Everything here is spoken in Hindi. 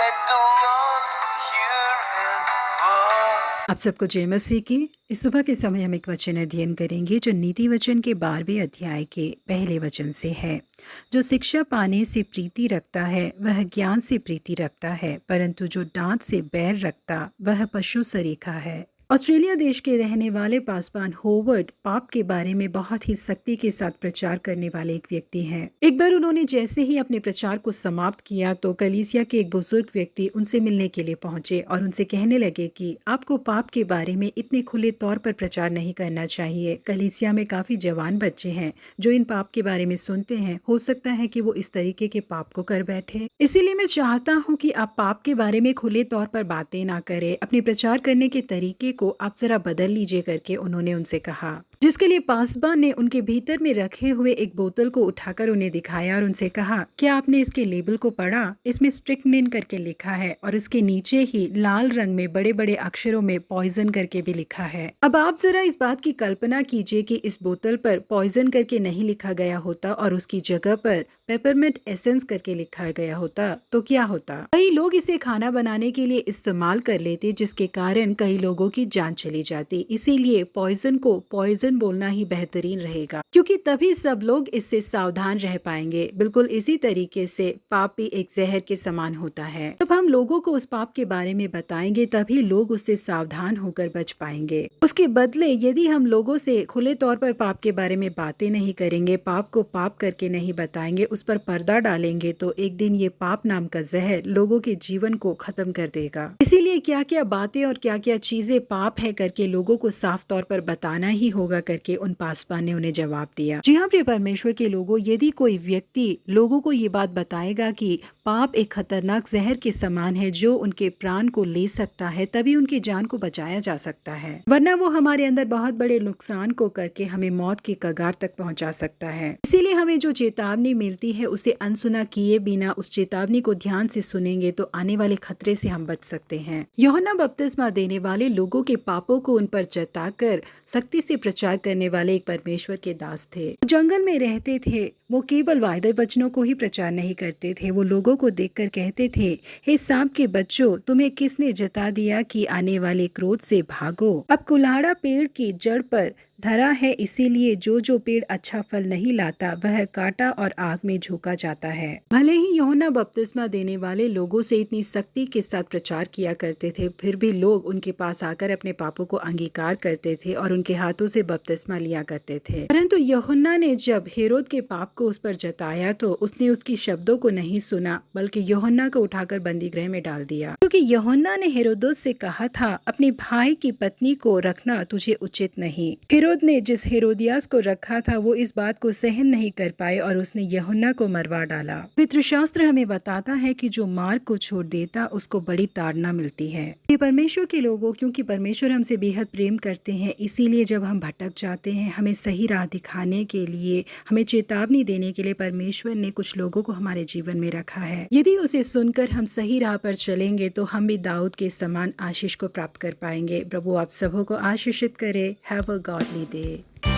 let the world hear his voice. आप सबको जय मसीह की। इस सुबह के समय हम एक वचन अध्ययन करेंगे जो नीति वचन के 12वें अध्याय के पहले वचन से है। जो शिक्षा पाने से प्रीति रखता है वह ज्ञान से प्रीति रखता है, परंतु जो डांट से बैर रखता वह पशु सरीखा है। ऑस्ट्रेलिया देश के रहने वाले पासवान होवर्ड पाप के बारे में बहुत ही सख्ती के साथ प्रचार करने वाले एक व्यक्ति हैं। एक बार उन्होंने जैसे ही अपने प्रचार को समाप्त किया तो कलीसिया के एक बुजुर्ग व्यक्ति उनसे मिलने के लिए पहुंचे और उनसे कहने लगे कि आपको पाप के बारे में इतने खुले तौर पर प्रचार नहीं करना चाहिए। कलीसिया में काफी जवान बच्चे हैं जो इन पाप के बारे में सुनते हैं, हो सकता है कि वो इस तरीके के पाप को कर बैठे। इसीलिए मैं चाहता हूँ कि आप पाप के बारे में खुले तौर पर बातें ना करें, अपने प्रचार करने के तरीके को आप जरा बदल लीजिए करके उन्होंने उनसे कहा। जिसके लिए पासवान ने उनके भीतर में रखे हुए एक बोतल को उठाकर उन्हें दिखाया और उनसे कहा, क्या आपने इसके लेबल को पढ़ा? इसमें स्ट्रिक्निन करके लिखा है और इसके नीचे ही लाल रंग में बड़े बड़े अक्षरों में पॉइजन करके भी लिखा है। अब आप जरा इस बात की कल्पना कीजिए कि इस बोतल पर पॉइजन करके नहीं लिखा गया होता और उसकी जगह पर पेपरमिंट एसेंस करके लिखा गया होता तो क्या होता? कई लोग इसे खाना बनाने के लिए इस्तेमाल कर लेते, जिसके कारण कई लोगों की जान चली जाती। इसीलिए पॉइजन को पॉइजन बोलना ही बेहतरीन रहेगा, क्योंकि तभी सब लोग इससे सावधान रह पाएंगे। बिल्कुल इसी तरीके से पाप भी एक जहर के समान होता है। जब हम लोगों को उस पाप के बारे में बताएंगे तभी लोग उससे सावधान होकर बच पाएंगे। उसके बदले यदि हम लोगों से खुले तौर पर पाप के बारे में बातें नहीं करेंगे, पाप को पाप करके नहीं बताएंगे, उस पर पर्दा डालेंगे, तो एक दिन ये पाप नाम का जहर लोगों के जीवन को खत्म कर देगा। इसीलिए क्या क्या बातें और क्या क्या चीजें पाप है करके लोगों को साफ तौर पर बताना ही होगा करके उन पासवान ने उन्हें जवाब दिया। जी हाँ प्रिय परमेश्वर के लोगों, यदि कोई व्यक्ति लोगों को ये बात बताएगा कि पाप एक खतरनाक जहर के समान है जो उनके प्राण को ले सकता है, तभी उनकी जान को बचाया जा सकता है, वरना वो हमारे अंदर बहुत बड़े नुकसान को करके हमें मौत की कगार तक पहुंचा सकता है। इसीलिए हमें जो चेतावनी मिलती है उसे अनसुना किए बिना उस चेतावनी को ध्यान से सुनेंगे तो आने वाले खतरे से हम बच सकते हैं। यूहन्ना बपतिस्मा देने वाले लोगों के पापों को उन पर जताकर सख्ती से प्रचार करने वाले एक परमेश्वर के दास थे। जंगल में रहते थे, वो केवल वायदे वचनों को ही प्रचार नहीं करते थे, वो लोगों को देखकर कहते थे, हे सांप के बच्चों, तुम्हें किसने जता दिया कि आने वाले क्रोध से भागो? अब कुल्हाड़ा पेड़ की जड़ पर धरा है, इसीलिए जो जो पेड़ अच्छा फल नहीं लाता वह काटा और आग में झोंका जाता है। भले ही यूहन्ना बपतिस्मा देने वाले लोगों से इतनी सख्ती के साथ प्रचार किया करते थे, फिर भी लोग उनके पास आकर अपने पापों को अंगीकार करते थे और उनके हाथों से बपतिस्मा लिया करते थे। परंतु यूहन्ना ने जब हेरोद के पाप को उस पर जताया तो उसने उसकी शब्दों को नहीं सुना, बल्कि यूहन्ना को उठाकर बंदी गृह में डाल दिया, क्योंकि यूहन्ना ने हेरोदोस से कहा था, अपने भाई की पत्नी को रखना तुझे उचित नहीं। हेरोद ने जिस हेरोदियास को रखा था वो इस बात को सहन नहीं कर पाए और उसने यूहन्ना को मरवा डाला। पवित्र शास्त्र हमें बताता है कि जो मार्ग को छोड़ देता उसको बड़ी ताड़ना मिलती है। ये परमेश्वर के लोगों, क्योंकि परमेश्वर हमसे बेहद प्रेम करते हैं, इसीलिए जब हम भटक जाते हैं हमें सही राह दिखाने के लिए, हमें चेतावनी देने के लिए परमेश्वर ने कुछ लोगों को हमारे जीवन में रखा है। यदि उसे सुनकर हम सही राह पर चलेंगे तो हम भी दाऊद के समान आशीष को प्राप्त कर पाएंगे। प्रभु आप सबों को आशीषित करे। Have a godly day.